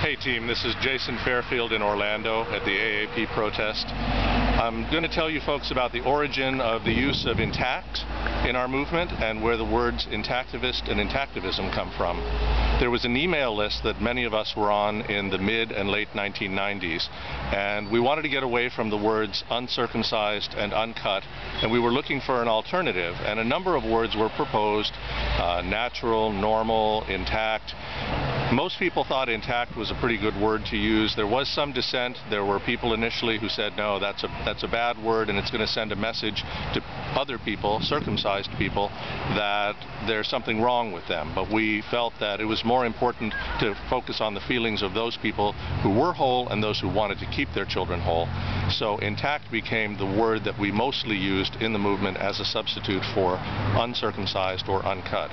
Hey team, this is Jason Fairfield in Orlando at the AAP protest. I'm going to tell you folks about the origin of the use of intact in our movement and where the words intactivist and intactivism come from. There was an email list that many of us were on in the mid and late 1990s, and we wanted to get away from the words uncircumcised and uncut, and we were looking for an alternative, and a number of words were proposed: natural, normal, intact. Most people thought intact was a pretty good word to use. There was some dissent. There were people initially who said, no, that's a bad word and it's going to send a message to other people, circumcised people, that there's something wrong with them. But we felt that it was more important to focus on the feelings of those people who were whole and those who wanted to keep their children whole. So intact became the word that we mostly used in the movement as a substitute for uncircumcised or uncut.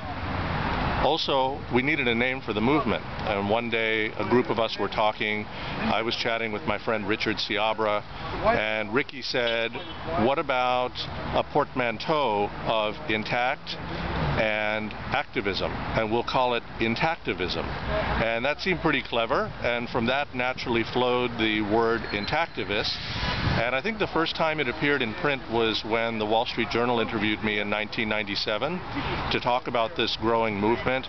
Also, we needed a name for the movement, and one day a group of us were talking. I was chatting with my friend Richard Ciabra, and Ricky said, what about a portmanteau of intact and activism, and we'll call it intactivism. And that seemed pretty clever, and from that naturally flowed the word intactivist. And I think the first time it appeared in print was when the Wall Street Journal interviewed me in 1997 to talk about this growing movement,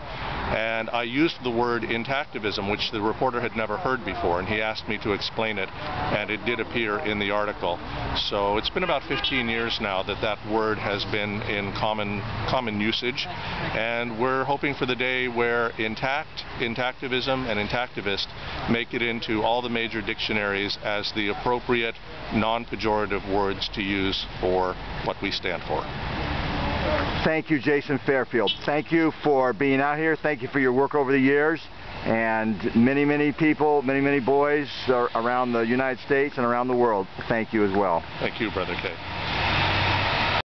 and I used the word intactivism, which the reporter had never heard before, and he asked me to explain it, and it did appear in the article. So it's been about 15 years now that that word has been in common usage, and we're hoping for the day where intact, intactivism, and intactivist make it into all the major dictionaries as the appropriate non-pejorative words to use for what we stand for. Thank you, Jason Fairfield. Thank you for being out here. Thank you for your work over the years. And many people, many boys around the United States and around the world, thank you as well. Thank you, Brother Kay.